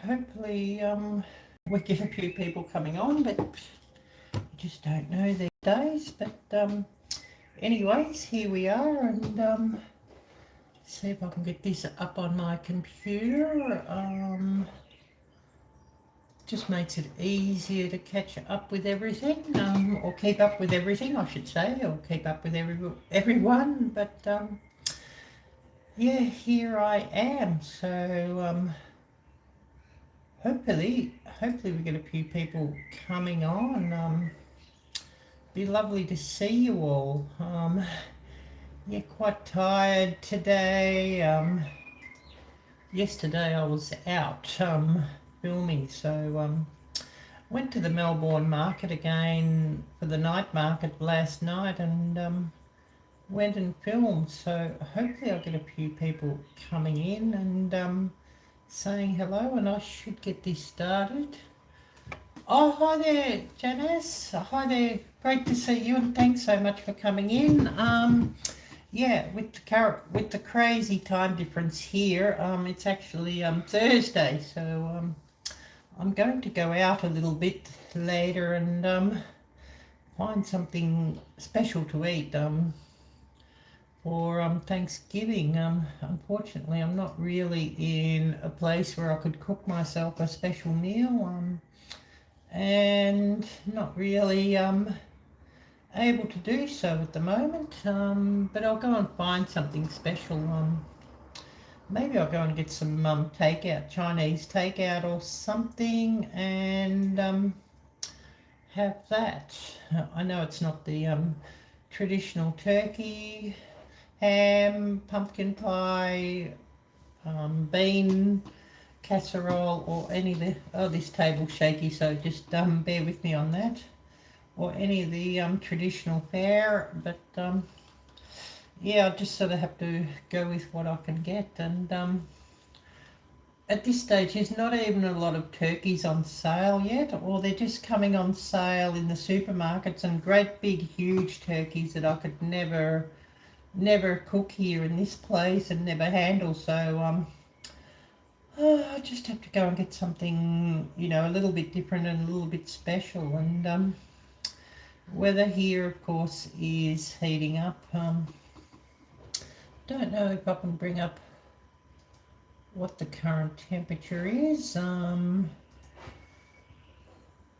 hopefully we get a few people coming on, but you just don't know these days. But anyways, here we are, and see if I can get this up on my computer. Just makes it easier to catch up with everything, or keep up with everything, I should say, or keep up with everyone. But yeah, here I am. So hopefully we get a few people coming on. Be lovely to see you all. Yeah, quite tired today. Yesterday I was out filming, so went to the Melbourne market again for the night market last night, and went and filmed. So hopefully I'll get a few people coming in and saying hello, and I should get this started. Oh, hi there, Janice. Hi there. Great to see you, and thanks so much for coming in. Yeah, with the crazy time difference here, it's actually Thursday, so I'm going to go out a little bit later and find something special to eat for Thanksgiving. Unfortunately, I'm not really in a place where I could cook myself a special meal, and not really able to do so at the moment, but I'll go and find something special. Maybe I'll go and get some takeout, Chinese takeout or something, and have that. I know it's not the traditional turkey, ham, pumpkin pie, bean casserole, or any of the, oh, this table's shaky, so just bear with me on that, or any of the traditional fare. But yeah, I just sort of have to go with what I can get. And at this stage there's not even a lot of turkeys on sale yet, or they're just coming on sale in the supermarkets, and great big huge turkeys that I could never cook here in this place and never handle. So I just have to go and get something, you know, a little bit different and a little bit special. And weather here, of course, is heating up. Don't know if I can bring up what the current temperature is.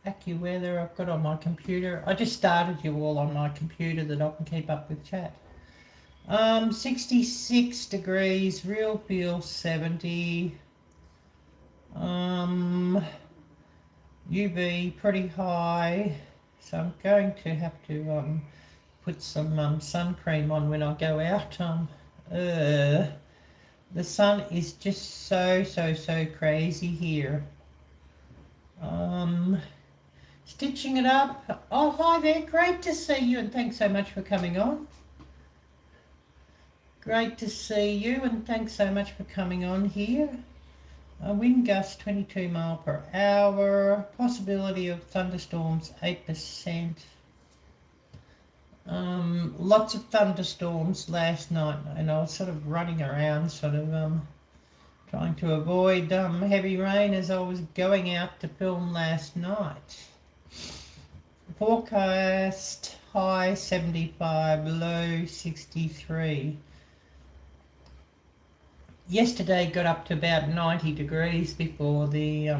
AccuWeather I've got on my computer. I just started you all on my computer that I can keep up with chat. 66 degrees, real feel 70. UV pretty high, so I'm going to have to put some sun cream on when I go out. The sun is just so crazy here. Stitching it up. Oh, hi there, great to see you, and thanks so much for coming on. Great to see you, and thanks so much for coming on here. Wind gust 22 mile per hour, possibility of thunderstorms 8%. Lots of thunderstorms last night, and I was sort of running around, sort of trying to avoid heavy rain as I was going out to film last night. Forecast high 75, low 63. Yesterday got up to about 90 degrees before the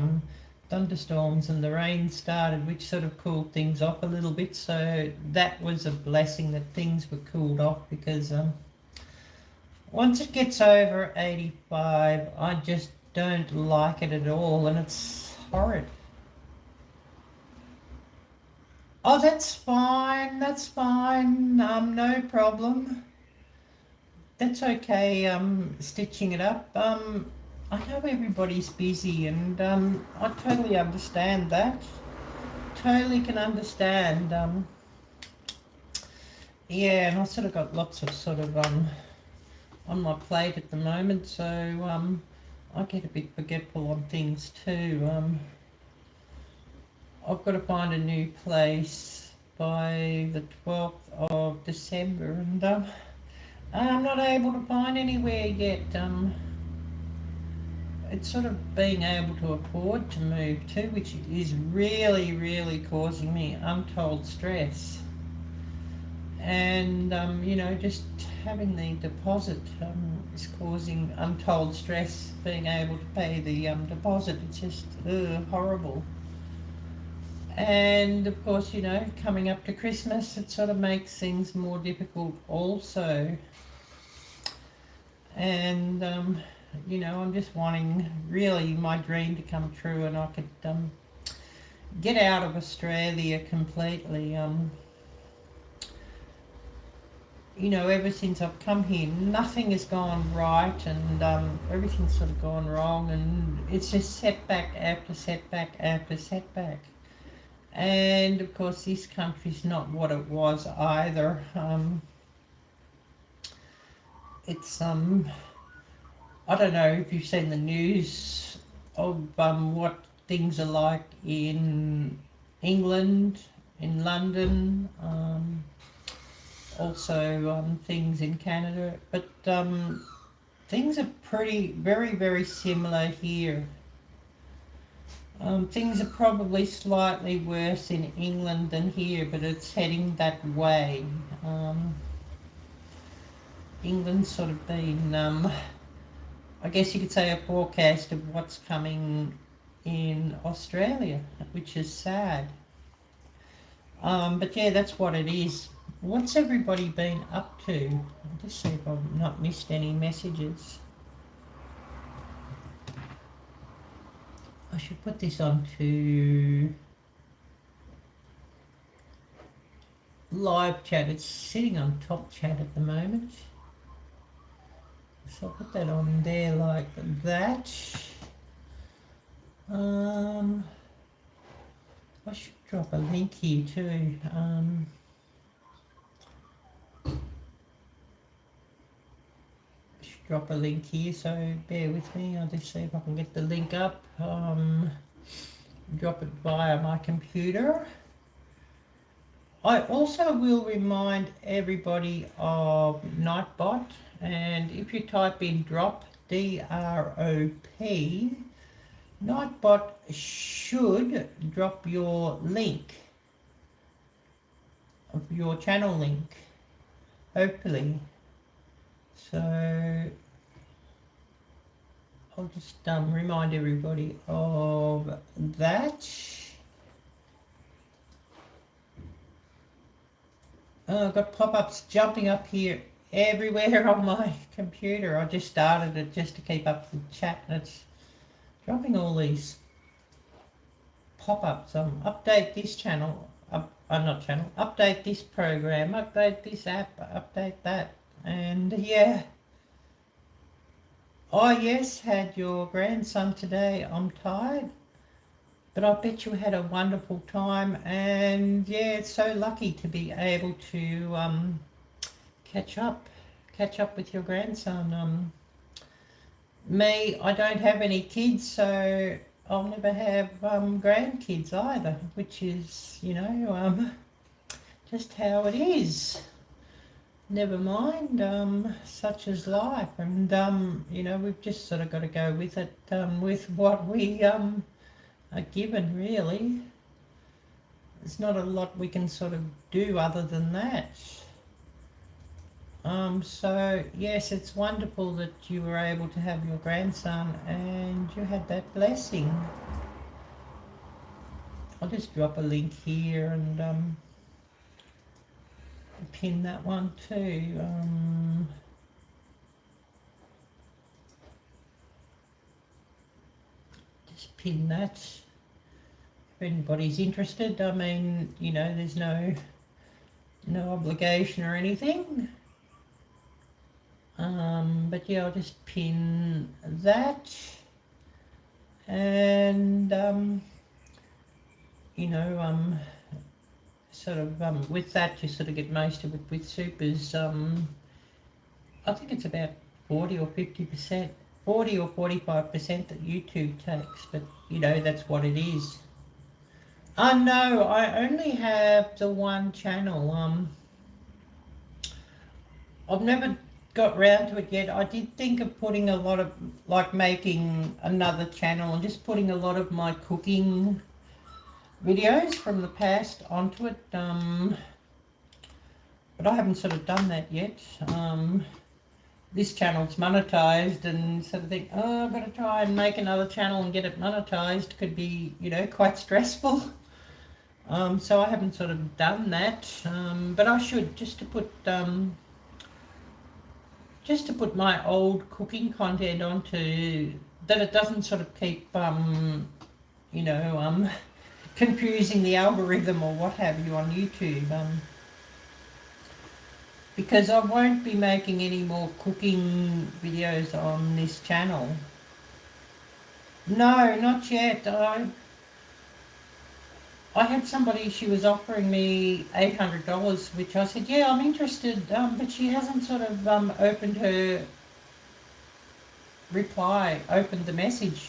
thunderstorms and the rain started, which sort of cooled things off a little bit. So that was a blessing that things were cooled off, because once it gets over 85, I just don't like it at all, and it's horrid. Oh, that's fine, no problem. That's okay, stitching it up. I know everybody's busy, and I totally understand that. Totally can understand. Yeah, and I sort of got lots of sort of on my plate at the moment, so I get a bit forgetful on things too. I've got to find a new place by the 12th of December, and I'm not able to find anywhere yet. it's sort of being able to afford to move too, which is really, really causing me untold stress. And you know, just having the deposit is causing untold stress. Being able to pay the deposit, it's just horrible. And of course, you know, coming up to Christmas, it sort of makes things more difficult also. And you know, I'm just wanting really my dream to come true, and I could get out of Australia completely. You know, ever since I've come here, nothing has gone right, and everything's sort of gone wrong, and it's just setback after setback after setback. And of course, this country's not what it was either. It's I don't know if you've seen the news of what things are like in England, in London. Also things in Canada, but things are very similar here. Things are probably slightly worse in England than here, but it's heading that way. England's sort of been, I guess you could say, a forecast of what's coming in Australia, which is sad. But yeah, that's what it is. What's everybody been up to? I'll just see if I've not missed any messages. I should put this onto live chat. It's sitting on top chat at the moment. So I'll put that on there like that. I should drop a link here too. Drop a link here, so bear with me. I'll just see if I can get the link up. Drop it via my computer. I also will remind everybody of Nightbot, and if you type in drop, D-R-O-P, Nightbot should drop your link, of your channel link, hopefully. So I'll just remind everybody of that. I've got pop-ups jumping up here everywhere on my computer. I just started it just to keep up the chat, and it's dropping all these pop-ups. Update this channel, update this program, update this app, update that. And yeah, oh yes, had your grandson today. I'm tired, but I bet you had a wonderful time. And yeah, it's so lucky to be able to catch up with your grandson. Me, I don't have any kids, so I'll never have grandkids either, which is, you know, just how it is. Never mind, such is life, and you know, we've just sort of got to go with it, with what we are given, really. There's not a lot we can sort of do other than that. So yes, it's wonderful that you were able to have your grandson and you had that blessing. I'll just drop a link here and pin that one too. Just pin that if anybody's interested. I mean, you know, there's no obligation or anything. But yeah, I'll just pin that, and you know, sort of with that you sort of get most of it. With supers, I think it's about 40 or 50%, 40 or 45% that YouTube takes, but you know, that's what it is. No, I only have the one channel. I've never got round to it yet. I did think of putting a lot of, like making another channel and just putting a lot of my cooking videos from the past onto it. But I haven't sort of done that yet. This channel's monetized and sort of think, oh, I've got to try and make another channel and get it monetized. Could be, you know, quite stressful. So I haven't sort of done that. But I should, just to put my old cooking content onto, that it doesn't sort of keep, you know, confusing the algorithm or what have you on YouTube. Because I won't be making any more cooking videos on this channel. No, not yet. I had somebody, she was offering me $800, which I said, yeah, I'm interested, but she hasn't sort of opened her reply, opened the message.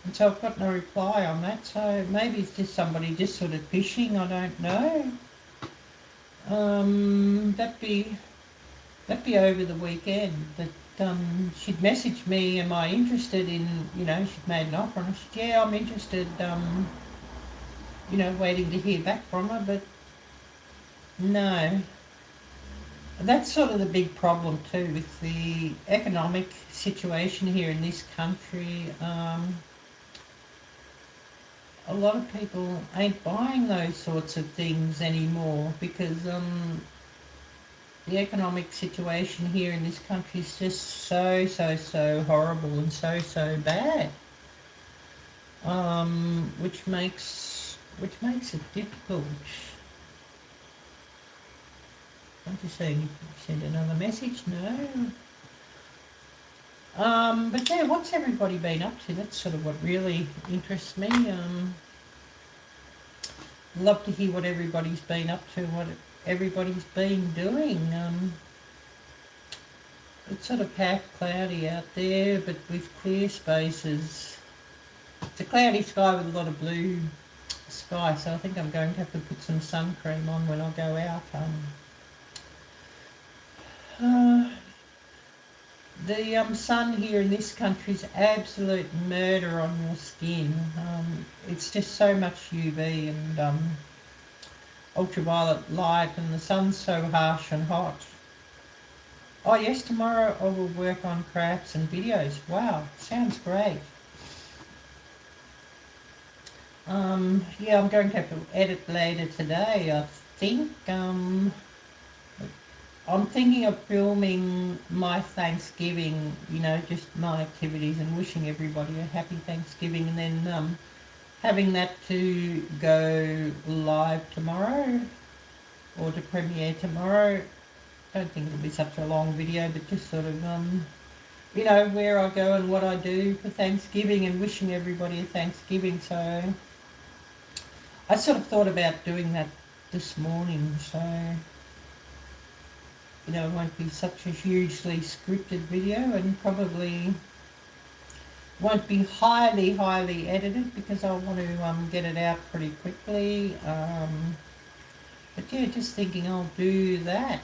And so I've got no reply on that, so maybe it's just somebody just sort of fishing, I don't know. That'd be over the weekend. That she'd messaged me, am I interested in, you know, she'd made an offer, and I said, yeah, I'm interested, you know, waiting to hear back from her, but no. That's sort of the big problem too with the economic situation here in this country. A lot of people ain't buying those sorts of things anymore because the economic situation here in this country is just so horrible and so bad, which makes it difficult. I'm just saying, send another message. No. But yeah, what's everybody been up to? That's sort of what really interests me. Love to hear what everybody's been up to, what everybody's been doing. It's sort of half cloudy out there, but with clear spaces. It's a cloudy sky with a lot of blue sky, so I think I'm going to have to put some sun cream on when I go out. The sun here in this country is absolute murder on your skin. It's just so much UV and ultraviolet light, and the sun's so harsh and hot. Oh yes, tomorrow I will work on crafts and videos. Wow, sounds great. Yeah, I'm going to have to edit later today, I think. I'm thinking of filming my Thanksgiving, you know, just my activities and wishing everybody a happy Thanksgiving, and then having that to go live tomorrow or to premiere tomorrow. Don't think it'll be such a long video, but just sort of, you know, where I go and what I do for Thanksgiving and wishing everybody a Thanksgiving. So I sort of thought about doing that this morning, so you know, it won't be such a hugely scripted video and probably won't be highly edited because I want to get it out pretty quickly. But yeah, just thinking I'll do that.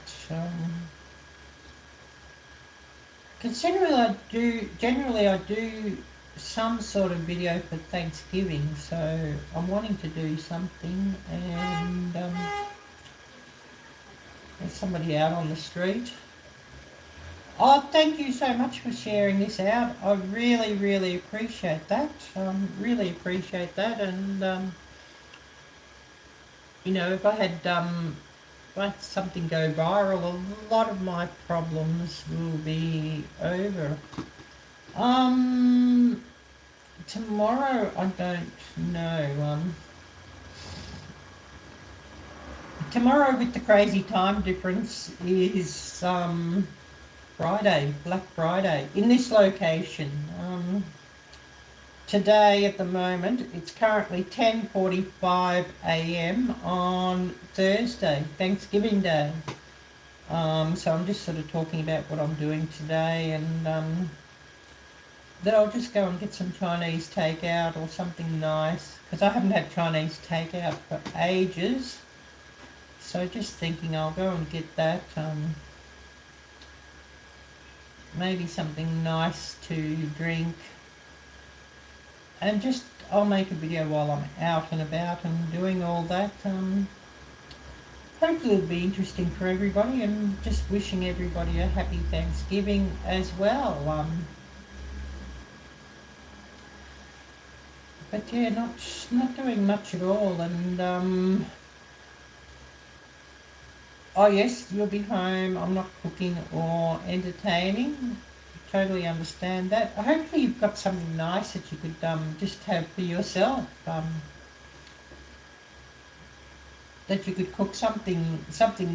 Because generally I do some sort of video for Thanksgiving, so I'm wanting to do something, and there's somebody out on the street. Oh, thank you so much for sharing this out. I really appreciate that. Really appreciate that. And you know, if I had something go viral, a lot of my problems will be over. Tomorrow I don't know. Tomorrow, with the crazy time difference, is Friday, Black Friday, in this location. Today, at the moment, it's currently 10:45 a.m. on Thursday, Thanksgiving Day. So I'm just sort of talking about what I'm doing today, and then I'll just go and get some Chinese takeout or something nice, because I haven't had Chinese takeout for ages. So just thinking I'll go and get that. maybe something nice to drink, and just I'll make a video while I'm out and about and doing all that. Hopefully it'll be interesting for everybody, and just wishing everybody a happy Thanksgiving as well. But yeah, not doing much at all, and oh yes, you'll be home. I'm not cooking or entertaining. Totally understand that. Hopefully you've got something nice that you could just have for yourself. That you could cook something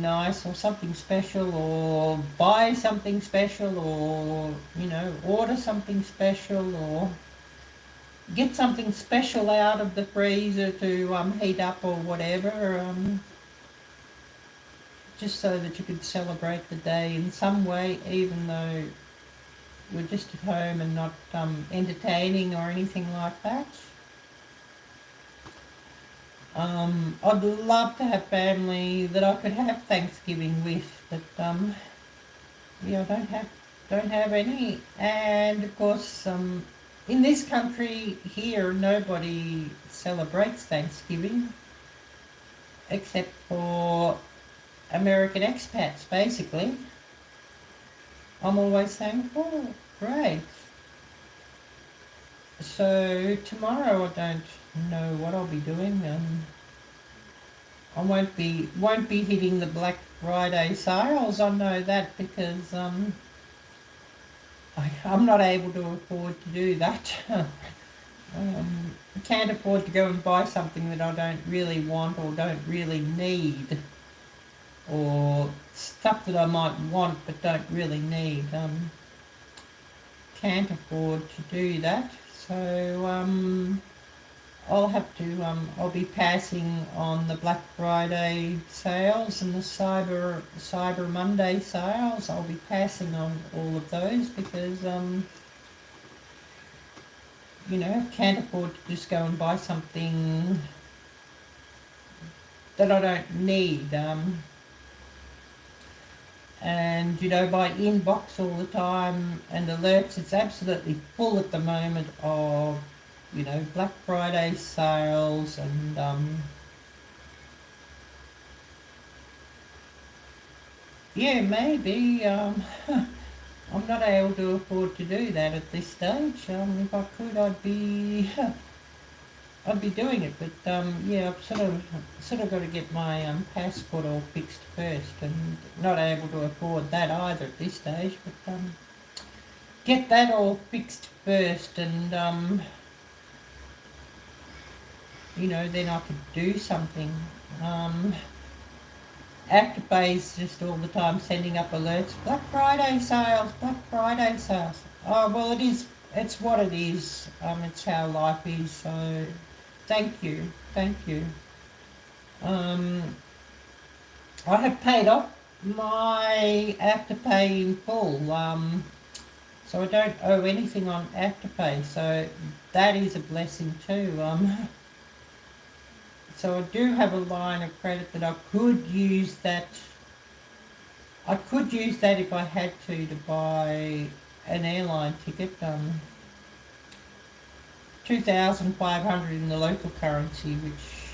nice or something special, or buy something special, or order something special, or get something special out of the freezer to heat up or whatever, just so that you could celebrate the day in some way, even though you're just at home and not entertaining or anything like that. I'd love to have family that I could have Thanksgiving with, but yeah, I don't have any. And of course, in this country here, nobody celebrates Thanksgiving except for American expats, basically. I'm always saying, oh, great. So tomorrow I don't know what I'll be doing. I won't be hitting the Black Friday sales. I know that, because I'm not able to afford to do that. I can't afford to go and buy something that I don't really want or don't really need, or stuff that I might want but don't really need. Can't afford to do that. So I'll be passing on the Black Friday sales and the Cyber Monday sales. I'll be passing on all of those, because can't afford to just go and buy something that I don't need. And by inbox all the time and alerts, it's absolutely full at the moment of Black Friday sales, and yeah, maybe I'm not able to afford to do that at this stage. If I could, I'd be doing it, but yeah, I've sort of got to get my passport all fixed first, and not able to afford that either at this stage. But get that all fixed first, and then I could do something. Afterpay's just all the time sending up alerts. Black Friday sales, Black Friday sales. Oh, well, it's what it is. It's how life is, so thank you. I have paid off my Afterpay in full, so I don't owe anything on Afterpay, so that is a blessing too. So I do have a line of credit that I could use that. I could use that if I had to buy an airline ticket. 2,500 in the local currency, which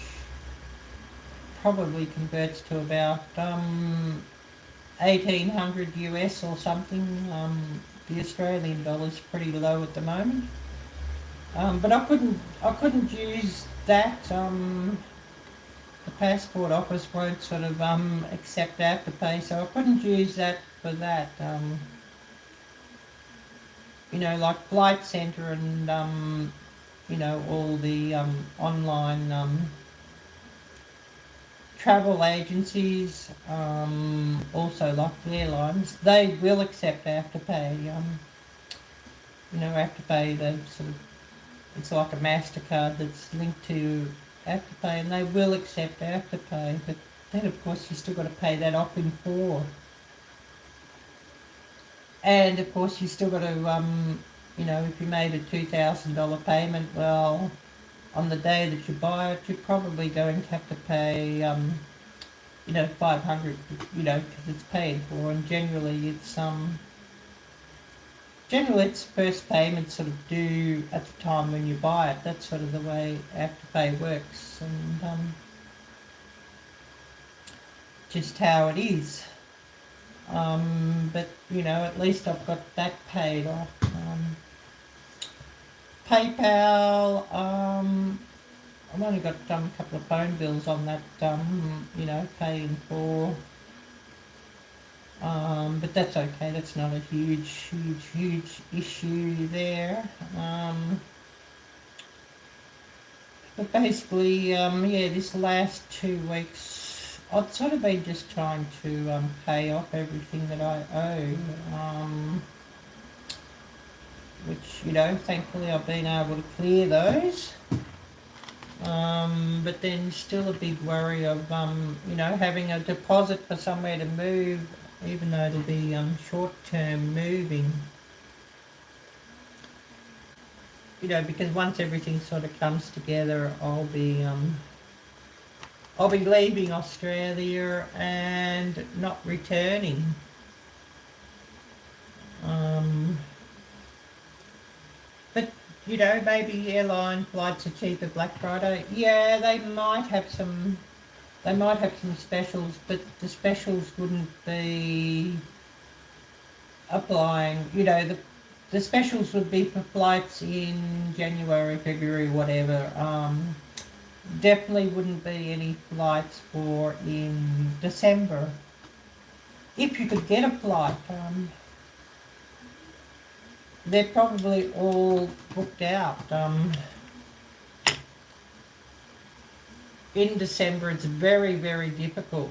probably converts to about 1,800 US or something. The Australian dollar's pretty low at the moment. But I couldn't use that. The passport office won't sort of accept Afterpay, so I couldn't use that for that. Like Flight Centre and all the online travel agencies, also like the airlines, they will accept Afterpay. Afterpay, they sort of, it's like a MasterCard that's linked to Afterpay, and they will accept Afterpay, but then of course you still got to pay that off in full. And of course you still got to, if you made a $2,000 payment, well, on the day that you buy it, you're probably going to have to pay, 500, because it's paid for, and generally it's generally it's first payment sort of due at the time when you buy it. That's sort of the way Afterpay works, and just how it is. But you know, at least I've got that paid off. PayPal, I've only got a couple of phone bills on that, you know, paying for. But that's okay. That's not a huge issue there. But basically, yeah, this last 2 weeks, I've sort of been just trying to pay off everything that I owe. Which, you know, thankfully I've been able to clear those. But then still a big worry of, you know, having a deposit for somewhere to move, even though it'll be short-term moving. You know, because once everything sort of comes together, I'll be leaving Australia and not returning. But you know, maybe airline flights are cheaper Black Friday. Yeah, they might have some specials, but the specials wouldn't be applying. You know, the specials would be for flights in January, February, whatever. Definitely wouldn't be any flights for in December. If you could get a flight, they're probably all booked out. In December, it's very, very difficult.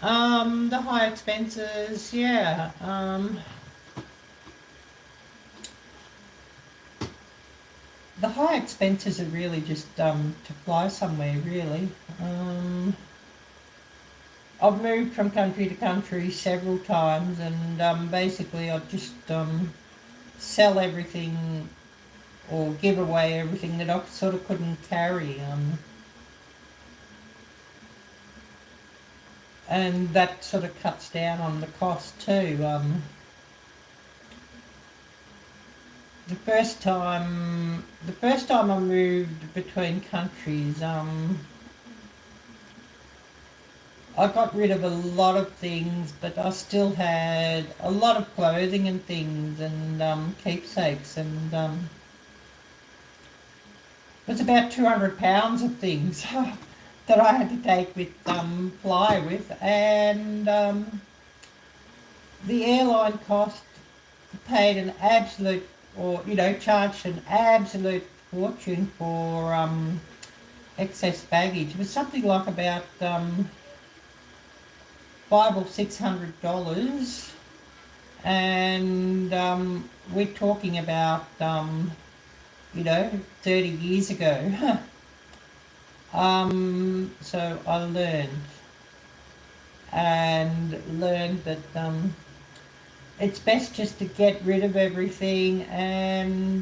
The high expenses, yeah. The high expenses are really just to fly somewhere, really. I've moved from country to country several times, and basically I just sell everything or give away everything that I sort of couldn't carry. And that sort of cuts down on the cost too. The first time I moved between countries, I got rid of a lot of things, but I still had a lot of clothing and things and keepsakes, and it was about 200 pounds of things that I had to take with fly with, and the airline cost paid an absolute, or you know, charged an absolute fortune for excess baggage. It was something like about $500 or $600, and we're talking about you know, 30 years ago. So I learned that it's best just to get rid of everything and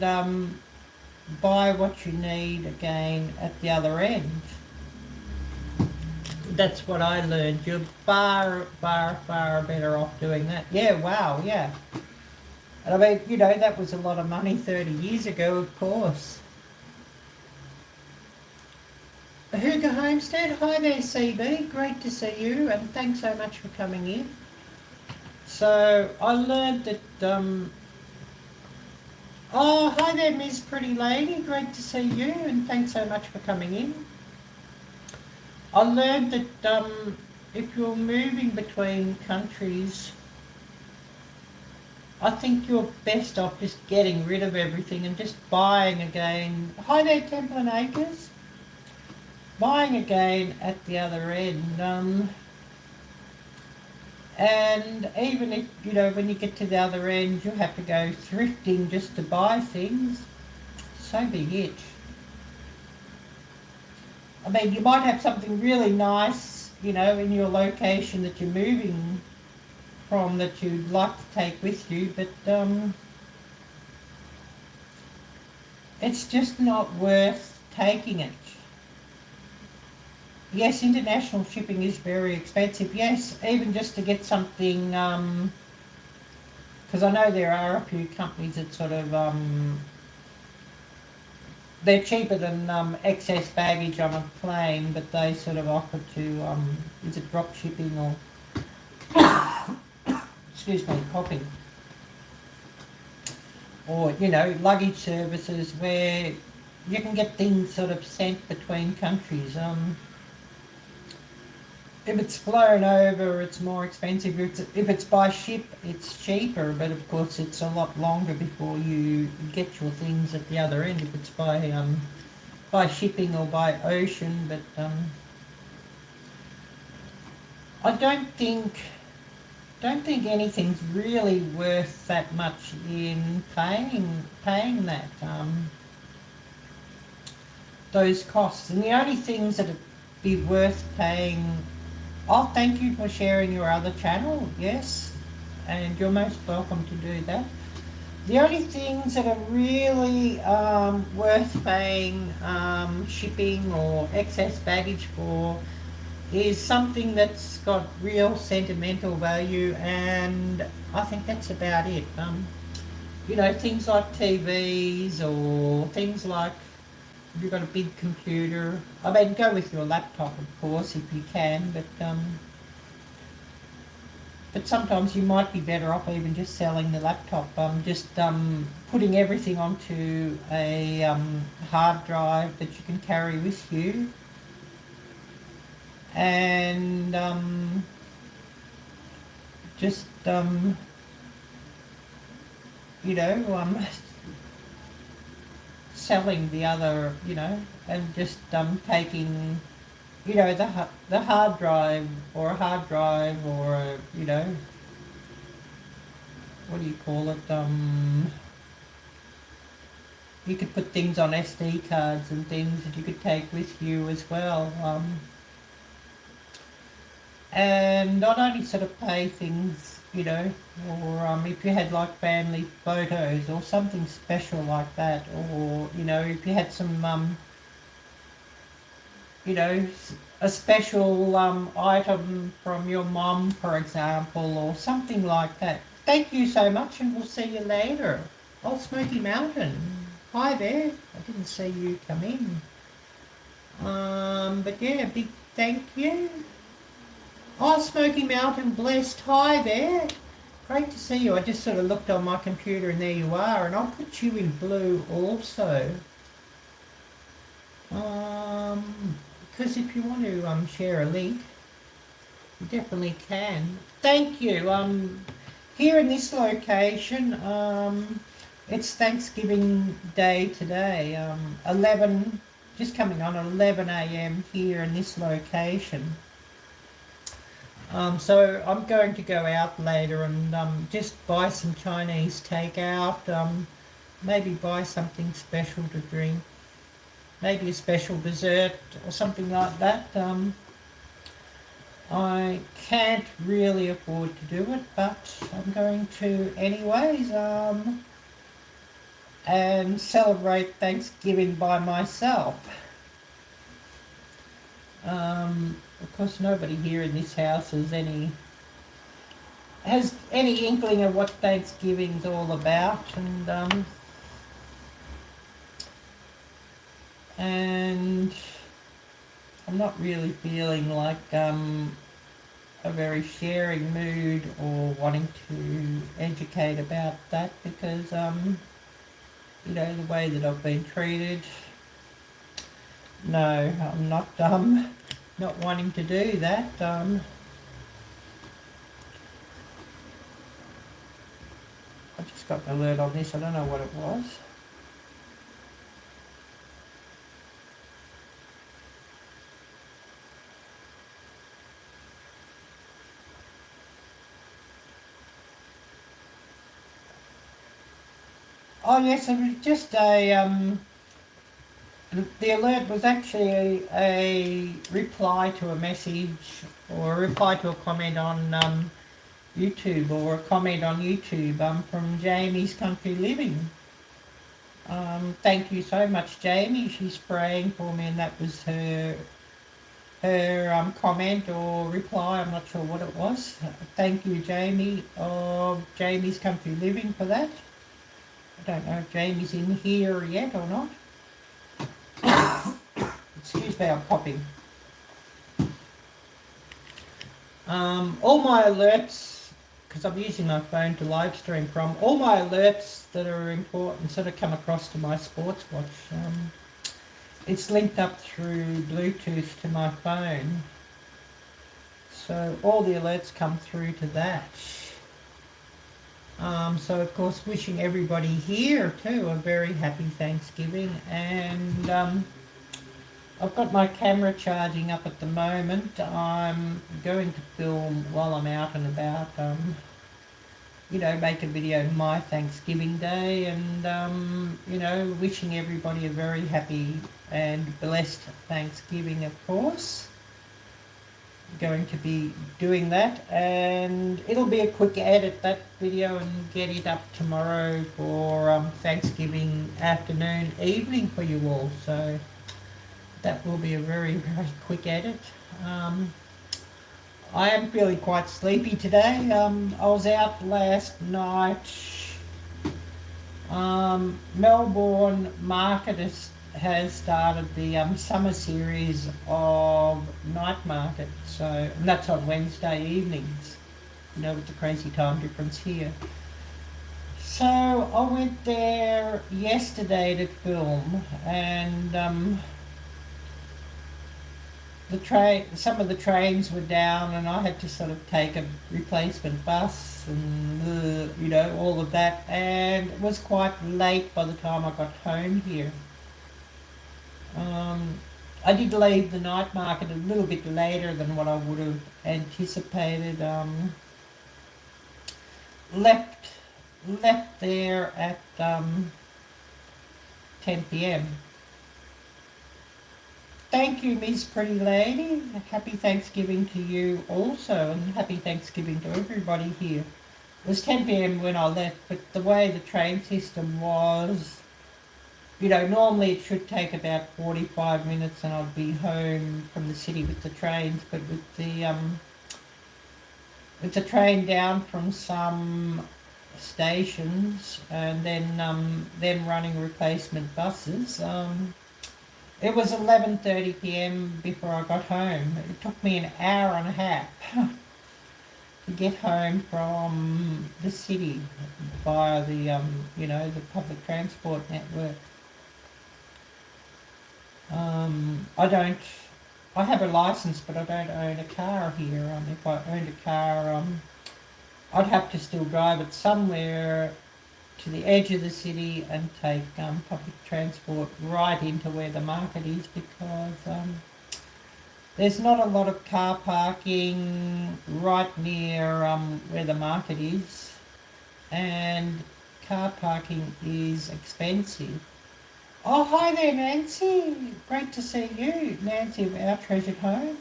buy what you need again at the other end. That's what I learned. You're far better off doing that. Yeah, wow, yeah. And I mean, you know, that was a lot of money 30 years ago, of course. Hooga Homestead, hi there CB, great to see you, and thanks so much for coming in. So I learned that, oh, hi there Ms. Pretty Lady, great to see you, and thanks so much for coming in. I learned that if you're moving between countries, I think you're best off just getting rid of everything and just buying again. Hi there Temple and Acres. Buying again at the other end. And even if, you know, when you get to the other end, you have to go thrifting just to buy things, so be it. I mean, you might have something really nice, you know, in your location that you're moving from that you'd like to take with you, but it's just not worth taking it. yes, international shipping is very expensive. Yes, even just to get something, because I know there are a few companies that sort of, they're cheaper than excess baggage on a plane, but they sort of offer to, is it drop shipping or, excuse me, coughing, or, you know, luggage services where you can get things sort of sent between countries. If it's flown over, it's more expensive. If it's by ship, it's cheaper, but of course it's a lot longer before you get your things at the other end if it's by shipping or by ocean. But I don't think anything's really worth that much in paying that those costs. And the only things that'd be worth paying. Oh, thank you for sharing your other channel, yes, and you're most welcome to do that. The only things that are really worth paying shipping or excess baggage for is something that's got real sentimental value, and I think that's about it. You know, things like TVs or things like if you've got a big computer. I mean, go with your laptop, of course, if you can, but sometimes you might be better off even just selling the laptop, just putting everything onto a hard drive that you can carry with you, and just you know, selling the other, you know, and just taking, you know, the hard drive or a, you know, what do you call it? You could put things on SD cards and things that you could take with you as well. And not only sort of pay things, you know, or if you had like family photos or something special like that, or, you know, if you had some, you know, a special item from your mum, for example, or something like that. Thank you so much, and we'll see you later. Oh, Smoky Mountain. Hi there. I didn't see you come in. But yeah, big thank you. Oh, Smoky Mountain, blessed. Hi there. Great to see you. I just sort of looked on my computer and there you are, and I'll put you in blue also. Because if you want to share a link, you definitely can. Thank you. Here in this location, it's Thanksgiving Day today. 11, just coming on 11 a.m. here in this location. So I'm going to go out later and just buy some Chinese takeout, maybe buy something special to drink, maybe a special dessert or something like that. I can't really afford to do it, but I'm going to anyways, and celebrate Thanksgiving by myself. Of course, nobody here in this house has any inkling of what Thanksgiving's all about, and I'm not really feeling like a very sharing mood or wanting to educate about that, because you know, the way that I've been treated. No, I'm not wanting to do that. I just got an alert on this. I don't know what it was. Oh yes, it was just a the alert was actually a reply to a message or a reply to a comment on YouTube, or a comment on YouTube from Jamie's Country Living. Thank you so much, Jamie. She's praying for me, and that was her her comment or reply. I'm not sure what it was. Thank you, Jamie, of Jamie's Country Living, for that. I don't know if Jamie's in here yet or not. Excuse me, I'm coughing. All my alerts, because I'm using my phone to live stream from, all my alerts that are important sort of come across to my sports watch. It's linked up through Bluetooth to my phone, so all the alerts come through to that. So of course wishing everybody here too a very happy Thanksgiving, and I've got my camera charging up at the moment. I'm going to film while I'm out and about, you know, make a video my Thanksgiving Day, and you know, wishing everybody a very happy and blessed Thanksgiving, of course. Going to be doing that, and it'll be a quick edit, that video, and get it up tomorrow for Thanksgiving afternoon, evening for you all. So that will be a very, very quick edit. I am feeling quite sleepy today. I was out last night. Melbourne Market has started the summer series of night market, so, and that's on Wednesday evenings, you know, with the crazy time difference here. So I went there yesterday to film, and some of the trains were down, and I had to sort of take a replacement bus, and you know, all of that, and it was quite late by the time I got home here. I did leave the night market a little bit later than what I would have anticipated. Left there at 10 p.m. Thank you, Miss Pretty Lady. Happy Thanksgiving to you also, and happy Thanksgiving to everybody here. It was 10 p.m. when I left, but the way the train system was, you know, normally it should take about 45 minutes and I'd be home from the city with the trains, but with the train down from some stations and then them running replacement buses, it was 11:30 p.m. before I got home. It took me an hour and a half to get home from the city via the you know, the public transport network. I have a license, but I don't own a car here. If I owned a car, I'd have to still drive it somewhere to the edge of the city and take public transport right into where the market is, because there's not a lot of car parking right near where the market is, and car parking is expensive. Oh, hi there, Nancy. Great to see you, Nancy of Our Treasured Home.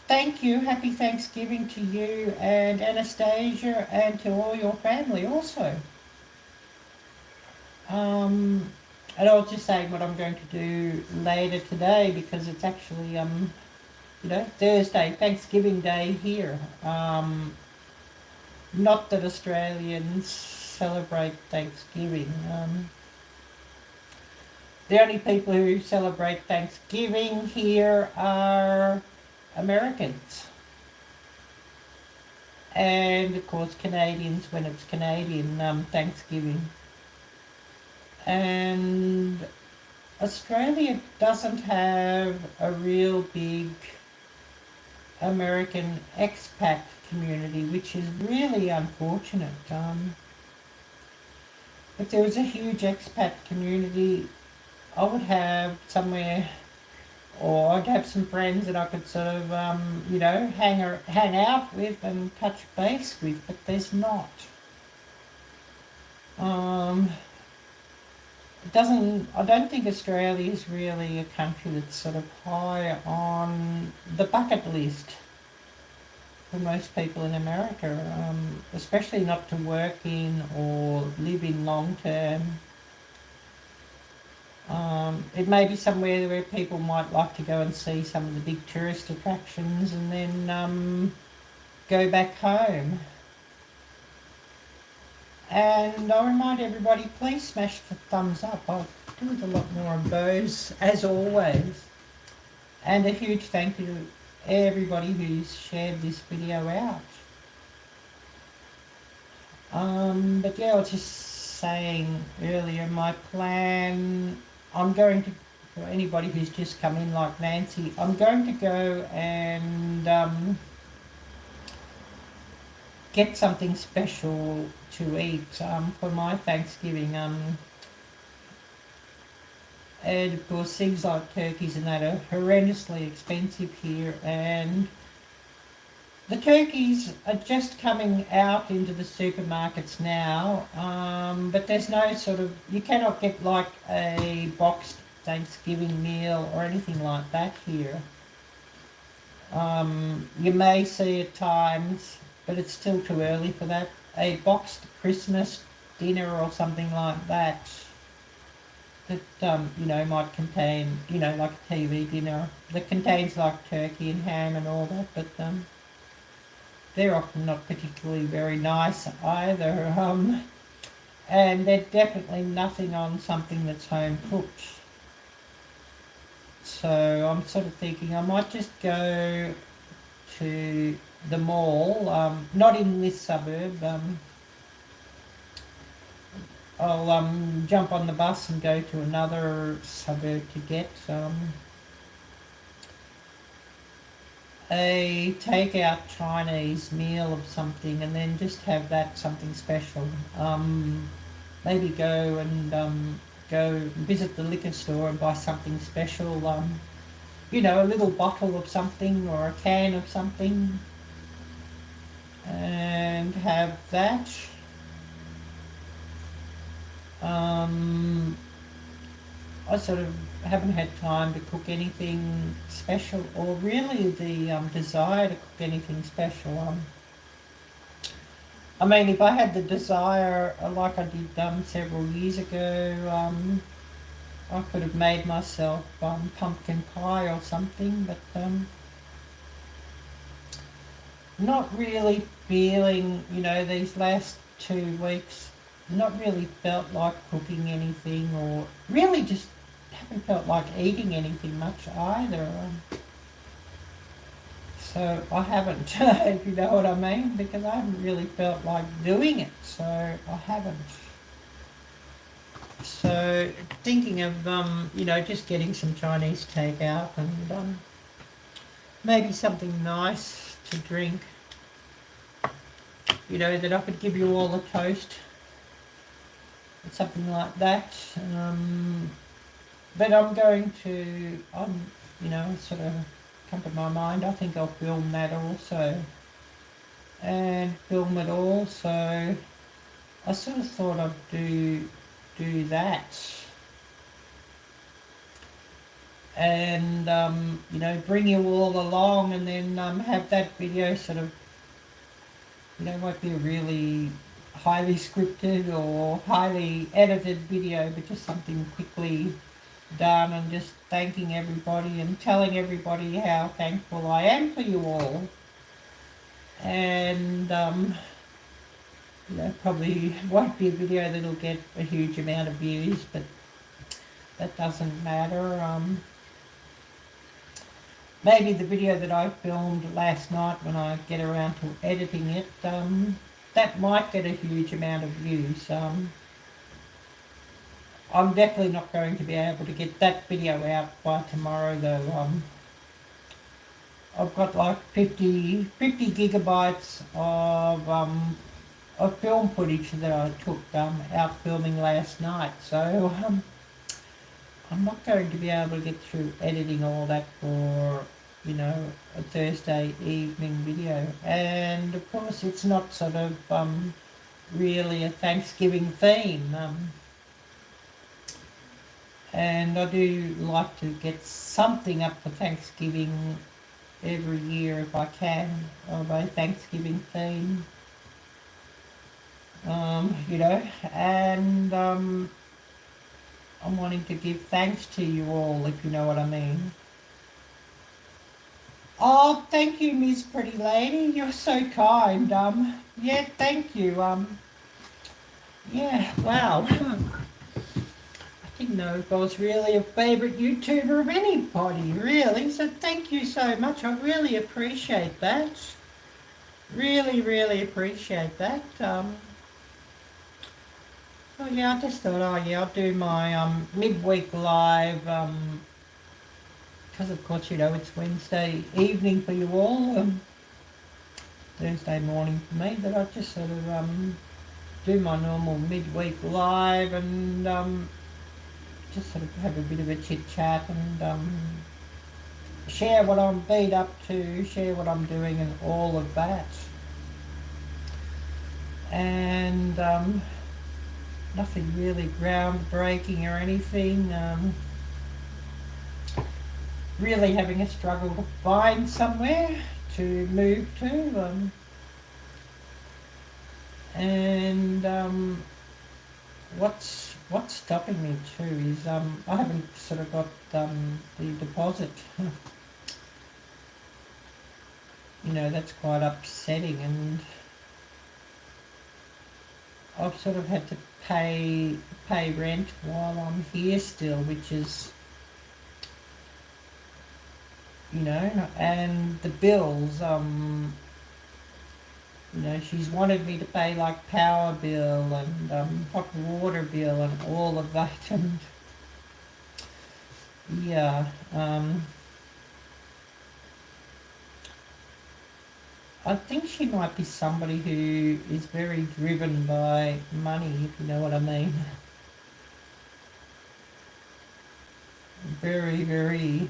Thank you. Happy Thanksgiving to you and Anastasia, and to all your family also. And I was just saying what I'm going to do later today, because it's actually, you know, Thursday, Thanksgiving Day here. Not that Australians celebrate Thanksgiving. The only people who celebrate Thanksgiving here are Americans. And of course Canadians when it's Canadian Thanksgiving. And Australia doesn't have a real big American expat community, which is really unfortunate. If there was a huge expat community, I would have somewhere, or I'd have some friends that I could sort of, you know, hang out with and touch base with, but there's not. I don't think Australia is really a country that's sort of high on the bucket list for most people in America, especially not to work in or live in long term. it may be somewhere where people might like to go and see some of the big tourist attractions and then go back home. And I remind everybody, please smash the thumbs up. I'll do a lot more of those, as always. And a huge thank you to everybody who's shared this video out. But yeah, I was just saying earlier, my plan, I'm going to, for anybody who's just come in like Nancy, I'm going to go and get something special to eat for my Thanksgiving. And of course things like turkeys and that are horrendously expensive here, and the turkeys are just coming out into the supermarkets now, but there's no sort of, you cannot get like a boxed Thanksgiving meal or anything like that here. You may see at times, but it's still too early for that, a boxed Christmas dinner or something like that, that you know, might contain, you know, like a TV dinner that contains like turkey and ham and all that, but they're often not particularly very nice either, and they're definitely nothing on something that's home cooked. So I'm sort of thinking I might just go to the mall, not in this suburb. I'll jump on the bus and go to another suburb to get a takeout Chinese meal of something, and then just have that something special. Maybe go and go visit the liquor store and buy something special, you know, a little bottle of something or a can of something, and have that. I sort of haven't had time to cook anything special, or really the desire to cook anything special. I mean, if I had the desire, like I did several years ago, I could have made myself pumpkin pie or something, but not really feeling, you know, these last 2 weeks, not really felt like cooking anything, or really just haven't felt like eating anything much either. So I haven't, if you know what I mean, because I haven't really felt like doing it, so I haven't. So thinking of, you know, just getting some Chinese takeout and maybe something nice to drink, you know, that I could give you all a toast, something like that. But I'm going to, you know, sort of come to my mind, I think I'll film that also, and film it all. So I sort of thought I'd do that, and you know, bring you all along, and then have that video sort of, you know, might be a really highly scripted or highly edited video, but just something quickly done, and just thanking everybody and telling everybody how thankful I am for you all. And you know, probably won't be a video that'll get a huge amount of views, but that doesn't matter. Maybe the video that I filmed last night, when I get around to editing it, that might get a huge amount of views. I'm definitely not going to be able to get that video out by tomorrow, though. I've got like 50 gigabytes of film footage that I took out filming last night, so I'm not going to be able to get through editing all that for, you know, a Thursday evening video. And of course it's not sort of really a Thanksgiving theme. And I do like to get something up for Thanksgiving every year if I can, of a Thanksgiving theme. You know, and I'm wanting to give thanks to you all, if you know what I mean. Oh, thank you, Miss Pretty Lady. You're so kind. Yeah, thank you. Yeah, wow. I didn't know if I was really a favourite YouTuber of anybody, really. So thank you so much. I really appreciate that. Really, really appreciate that. Oh yeah, I just thought, oh yeah, I'll do my midweek live, because of course, you know, it's Wednesday evening for you all, Thursday morning for me, but I just sort of do my normal midweek live and just sort of have a bit of a chit chat and share what I'm beat up to, share what I'm doing and all of that. And nothing really groundbreaking or anything. Really having a struggle to find somewhere to move to. And what's stopping me too is I haven't sort of got the deposit. You know, that's quite upsetting, and I've sort of had to pay rent while I'm here still, which is, you know, and the bills, you know, she's wanted me to pay like power bill and hot water bill and all of that, and yeah, I think she might be somebody who is very driven by money, if you know what I mean. Very, very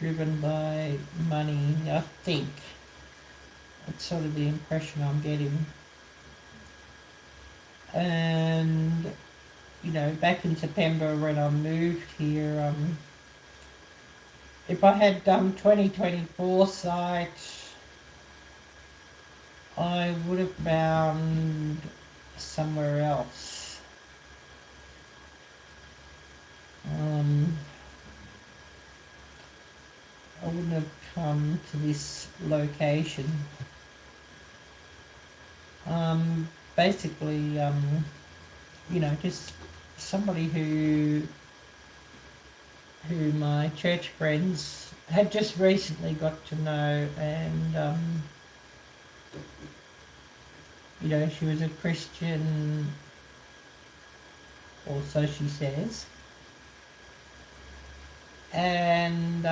driven by money, I think. That's sort of the impression I'm getting. And, you know, back in September when I moved here, if I had 2020 foresight, I would have found somewhere else. I wouldn't have come to this location. Basically, you know, just somebody who my church friends had just recently got to know, and you know, she was a Christian, or so she says, and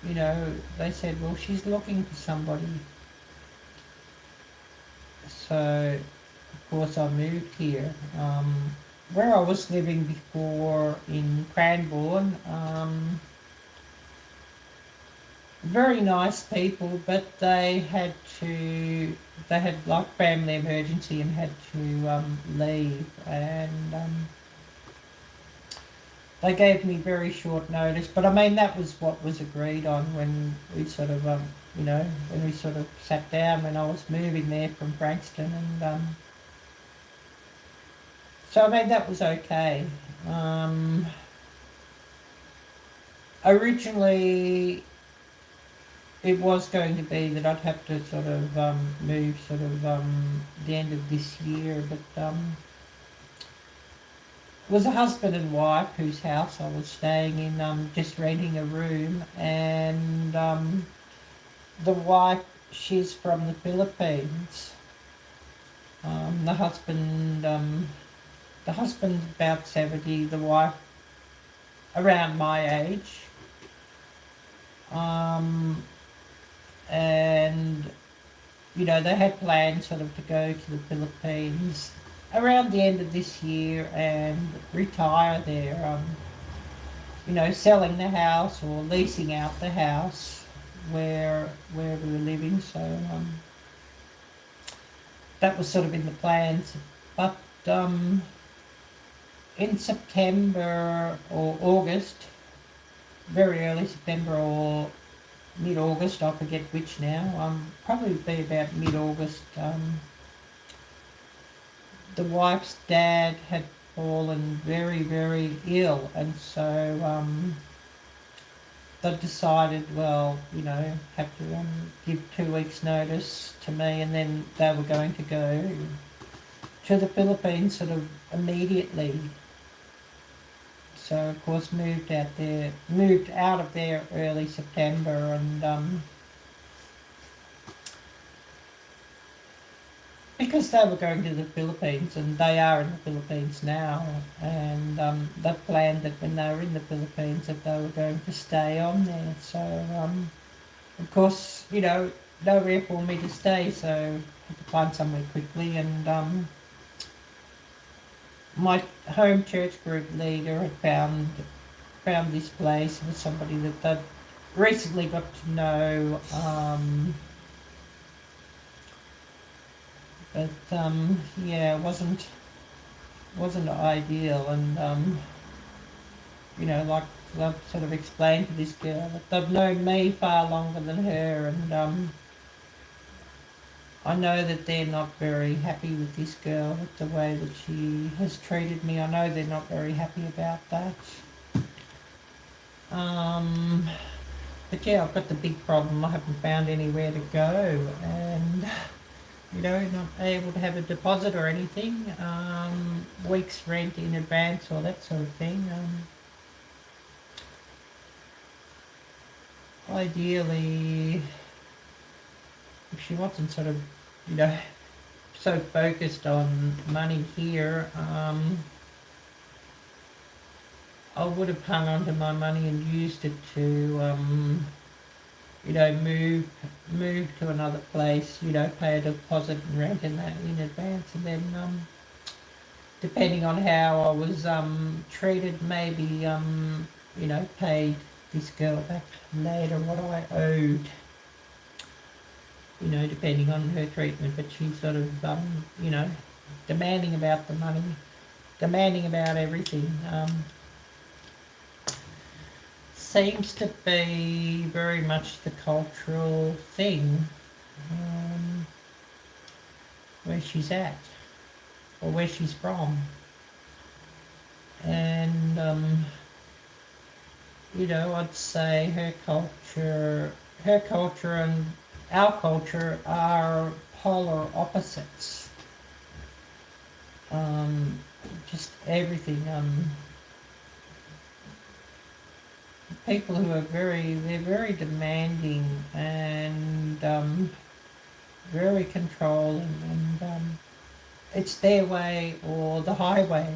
you know, they said, well, she's looking for somebody. So, of course, I moved here. Where I was living before in Cranbourne, very nice people, but they had like family emergency and had to leave, and they gave me very short notice. But I mean, that was what was agreed on when we sort of, you know, when we sort of sat down when I was moving there from Frankston, and so I mean, that was okay. Originally, it was going to be that I'd have to sort of move sort of the end of this year, but it was a husband and wife whose house I was staying in, just renting a room, and the wife, she's from the Philippines. The husband's about 70, the wife around my age. And, you know, they had plans sort of to go to the Philippines around the end of this year and retire there, you know, selling the house or leasing out the house where we were living. So that was sort of in the plans. But in September or August, very early September or mid-August, I forget which now, probably be about mid-August, the wife's dad had fallen very, very ill, and so they decided, well, have to give 2 weeks notice to me, and then they were going to go to the Philippines sort of immediately. So of course moved out of there early September, and because they were going to the Philippines, and they are in the Philippines now, and they planned that when they were in the Philippines that they were going to stay on there. So of course, nowhere for me to stay, so I had to find somewhere quickly, and my home church group leader had found this place with somebody that they'd recently got to know, but yeah, it wasn't ideal, and like I've sort of explained to this girl that they've known me far longer than her, and I know that they're not very happy with this girl, with the way that she has treated me. I know they're not very happy about that. But yeah, I've got the big problem. I haven't found anywhere to go, and not able to have a deposit or anything, week's rent in advance or that sort of thing. Ideally, if she wasn't sort of, so focused on money here, I would have hung on to my money and used it to, move to another place, pay a deposit and rent in advance, and then, depending on how I was treated, maybe, paid this girl back later what I owed. Depending on her treatment, but she's sort of, demanding about the money, demanding about everything. Seems to be very much the cultural thing, where she's at, or where she's from. And, I'd say her culture and our culture are polar opposites. Just everything. People who are very demanding and very controlling, and it's their way or the highway.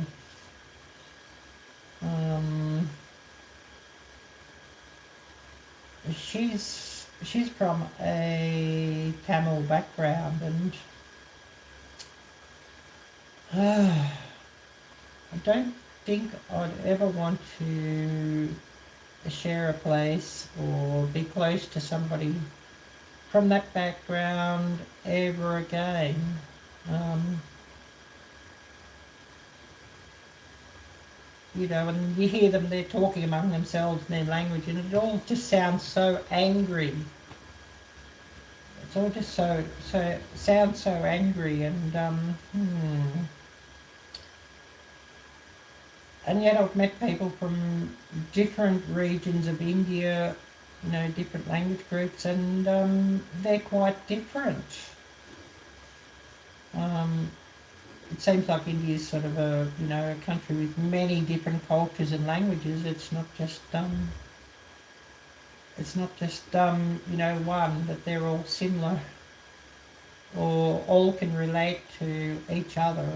She's from a Tamil background, and I don't think I'd ever want to share a place or be close to somebody from that background ever again. And you hear them, they're talking among themselves in their language, and it all just sounds so angry. It's all just so sounds so angry, and and yet I've met people from different regions of India, different language groups, and they're quite different. It seems like India is sort of a country with many different cultures and languages. It's not just one, that they're all similar or all can relate to each other.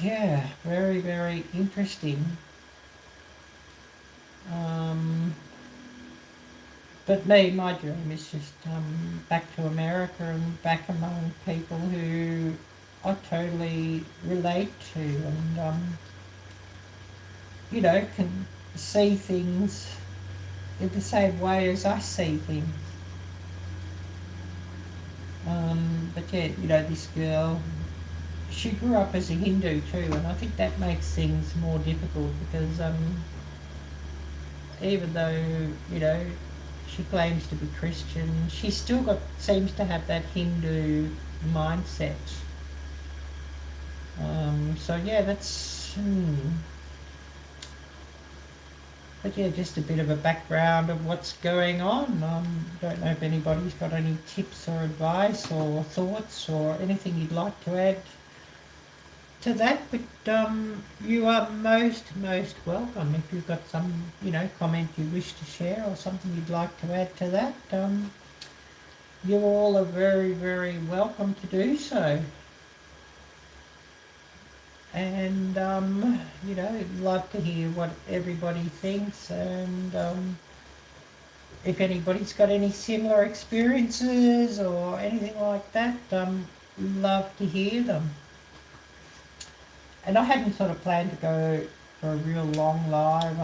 Yeah, very, very interesting. But my dream is just back to America and back among people who I totally relate to, and can see things in the same way as I see things. But yeah, this girl, she grew up as a Hindu too, and I think that makes things more difficult because even though, she claims to be Christian, she still seems to have that Hindu mindset. So yeah, that's but yeah, just a bit of a background of what's going on. Don't know if anybody's got any tips or advice or thoughts or anything you'd like to add to that, but you are most welcome. If you've got some, comment you wish to share or something you'd like to add to that, you all are very welcome to do so. And love to hear what everybody thinks, and if anybody's got any similar experiences or anything like that, love to hear them. And I hadn't sort of planned to go for a real long live.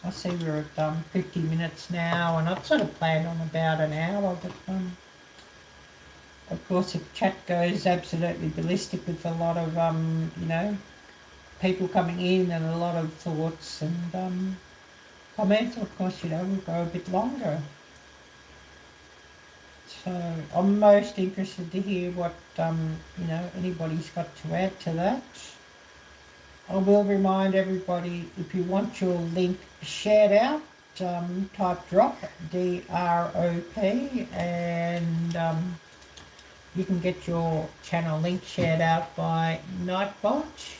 I see we're at 50 minutes now, and I've sort of planned on about an hour, but of course if chat goes absolutely ballistic with a lot of people coming in and a lot of thoughts and comments, of course, we'll go a bit longer. So I'm most interested to hear what anybody's got to add to that. I will remind everybody, if you want your link shared out, type drop, D-R-O-P, and you can get your channel link shared out by Nightbot.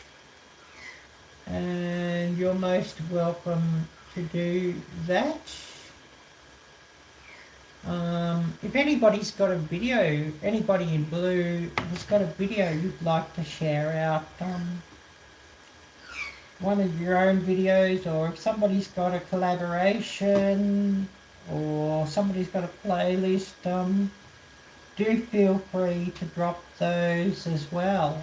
And you're most welcome to do that. If anybody's got a video, anybody in blue has got a video you'd like to share out, one of your own videos, or if somebody's got a collaboration or somebody's got a playlist, do feel free to drop those as well.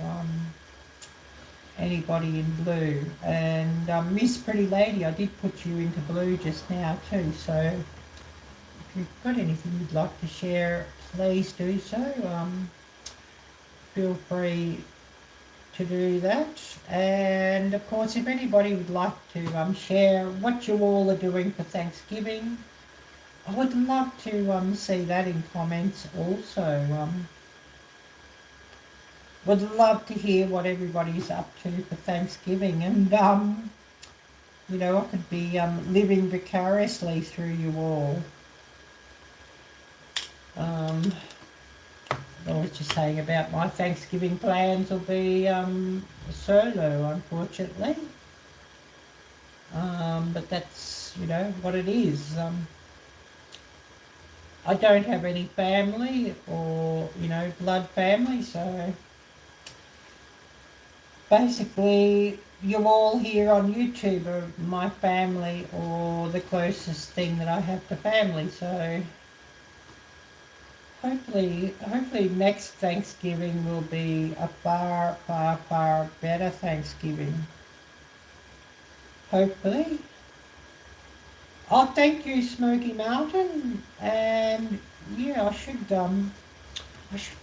Anybody in blue. And Miss Pretty Lady, I did put you into blue just now too, so if you've got anything you'd like to share, please do so. Feel free to do that. And of course, if anybody would like to share what you all are doing for Thanksgiving, I would love to see that in comments also. Would love to hear what everybody's up to for Thanksgiving, and I could be living vicariously through you all. I was just saying about my Thanksgiving plans will be solo, unfortunately. But that's, what it is. I don't have any family or, blood family, so basically you all here on YouTube are my family, or the closest thing that I have to family, so hopefully next Thanksgiving will be a far better Thanksgiving. Hopefully. Oh, thank you, Smoky Mountain. And yeah, I should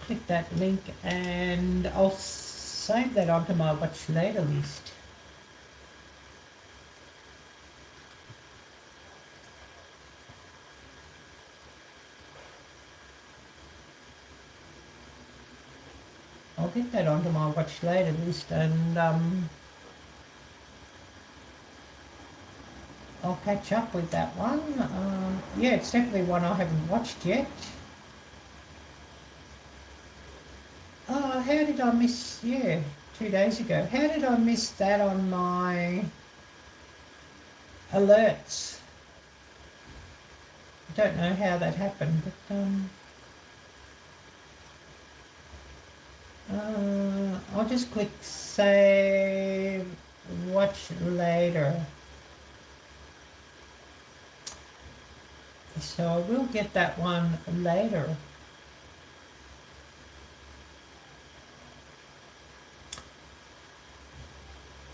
click that link, and I'll save that onto my watch later list. I'll get that onto my watch later list, and I'll catch up with that one. Yeah, it's definitely one I haven't watched yet. Oh, how did I miss, 2 days ago. How did I miss that on my alerts? I don't know how that happened, but I'll just click save, watch later. So I will get that one later.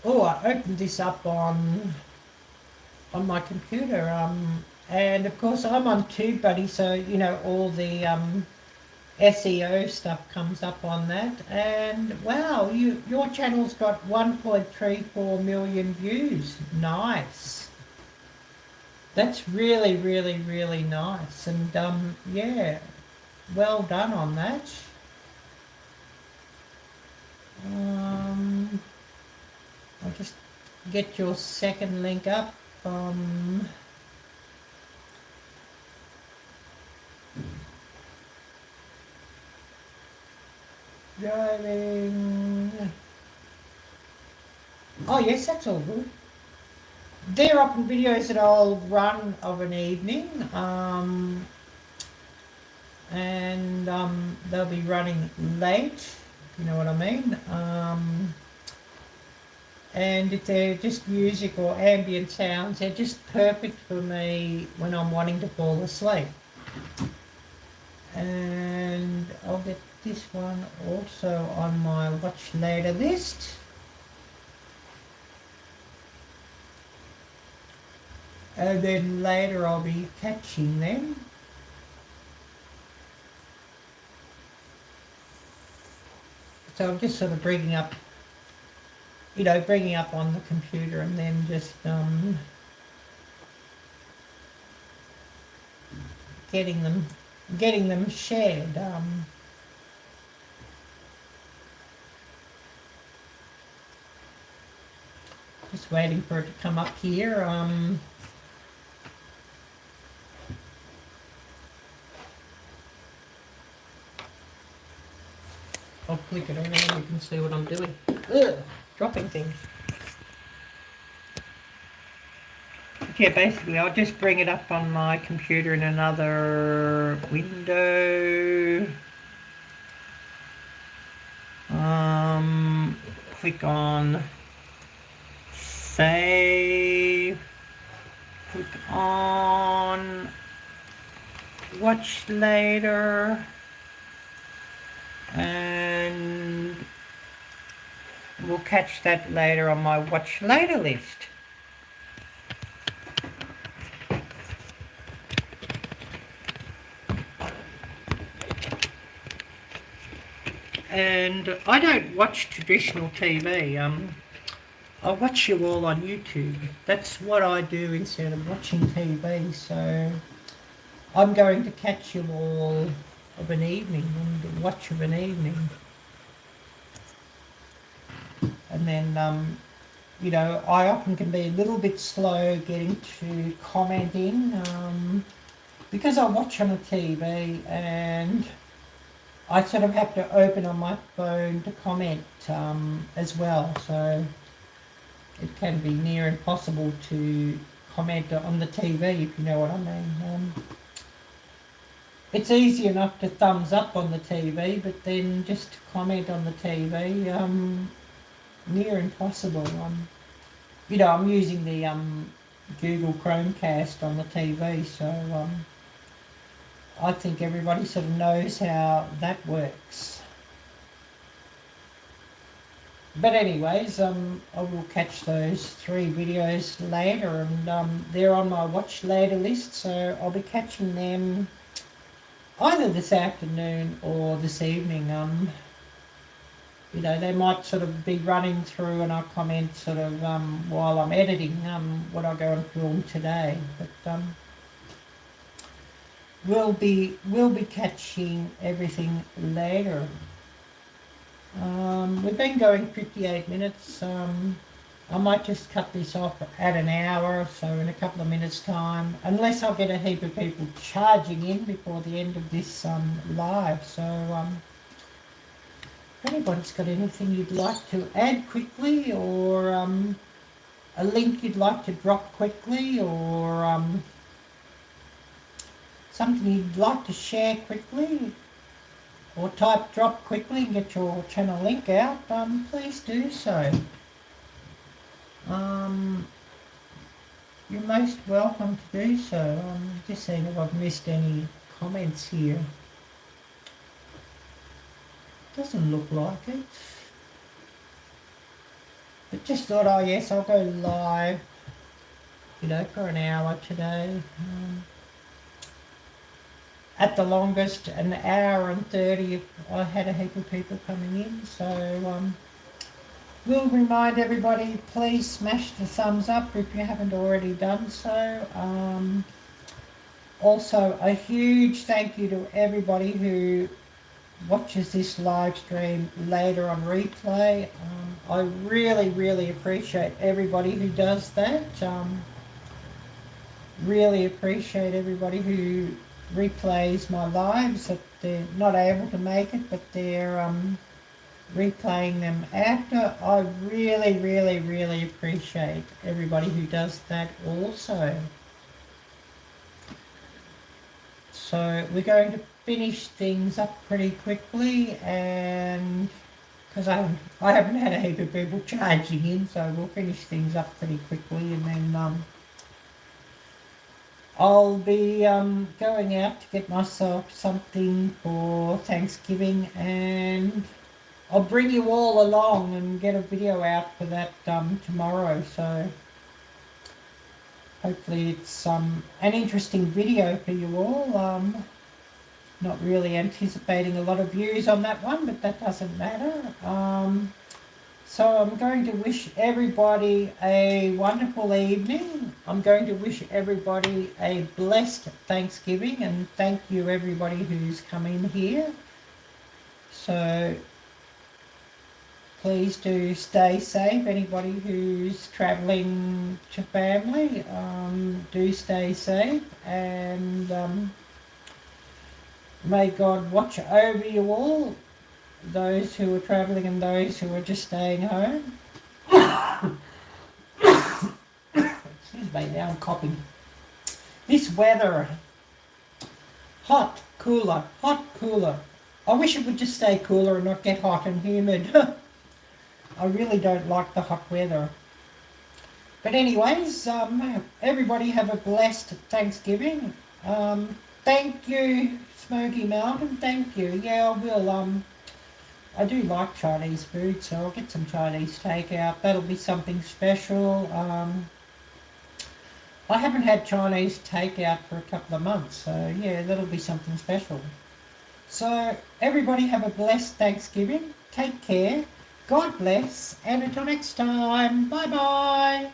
Oh, I opened this up on my computer, and of course I'm on TubeBuddy, so all the SEO stuff comes up on that, and wow, your channel's got 1.34 million views. Nice. That's really nice, and yeah, well done on that. just get your second link up. Driving. Oh yes, that's all good. They're often videos that I'll run of an evening, and they'll be running late, if you know what I mean. And if they're just music or ambient sounds, they're just perfect for me when I'm wanting to fall asleep. And I'll get this one also on my watch later list. And then later I'll be catching them. So I'm just sort of bringing up, bringing up on the computer and then just getting them shared. Just waiting for it to come up here. I'll click it around, you can see what I'm doing. Ugh, dropping things. Yeah, basically I'll just bring it up on my computer in another window. Click on save. Click on watch later. And we'll catch that later on my watch later list. And I don't watch traditional TV. I watch you all on YouTube. That's what I do instead of watching TV. So I'm going to catch you all of an evening, and watch of an evening, and then I often can be a little bit slow getting to commenting, because I watch on a TV and I sort of have to open on my phone to comment as well, so it can be near impossible to comment on the TV, if you know what I mean. It's easy enough to thumbs up on the TV, but then just to comment on the TV, near impossible. I'm using the Google Chromecast on the TV, so I think everybody sort of knows how that works. But anyways, I will catch those 3 videos later, and they're on my watch later list, so I'll be catching them either this afternoon or this evening. They might sort of be running through and I'll comment sort of while I'm editing what I go and film today. But we'll be catching everything later. We've been going 58 minutes. I might just cut this off at an hour, so in a couple of minutes' time, unless I get a heap of people charging in before the end of this live. So if anybody's got anything you'd like to add quickly, or a link you'd like to drop quickly, or something you'd like to share quickly, or type drop quickly and get your channel link out, please do so. You're most welcome to do so. Just seeing if I've missed any comments here. Doesn't look like it. But just thought, oh yes, I'll go live, for an hour today. At the longest, an hour and 30 if I had a heap of people coming in. So we'll remind everybody, please smash the thumbs up if you haven't already done so. Also, a huge thank you to everybody who watches this live stream later on replay. I really, really appreciate everybody who does that. Really appreciate everybody who replays my lives, that they're not able to make it, but they're replaying them after. I really, really, really appreciate everybody who does that also. So we're going to finish things up pretty quickly, and because I haven't had a heap of people charging in, so we'll finish things up pretty quickly, and then I'll be going out to get myself something for Thanksgiving, and I'll bring you all along and get a video out for that tomorrow. So hopefully it's an interesting video for you all. Not really anticipating a lot of views on that one, but that doesn't matter. So I'm going to wish everybody a wonderful evening. I'm going to wish everybody a blessed Thanksgiving, and thank you everybody who's come in here. So please do stay safe. Anybody who's travelling to family, do stay safe, and may God watch over you all, those who are travelling and those who are just staying home. Excuse me, now I'm coughing. This weather, hot, cooler, hot, cooler. I wish it would just stay cooler and not get hot and humid. I really don't like the hot weather. But anyways, everybody have a blessed Thanksgiving. Thank you, Smoky Mountain, thank you. Yeah, I will, I do like Chinese food, so I'll get some Chinese takeout. That'll be something special. I haven't had Chinese takeout for a couple of months, so yeah, that'll be something special. So everybody have a blessed Thanksgiving. Take care. God bless, and until next time, bye-bye.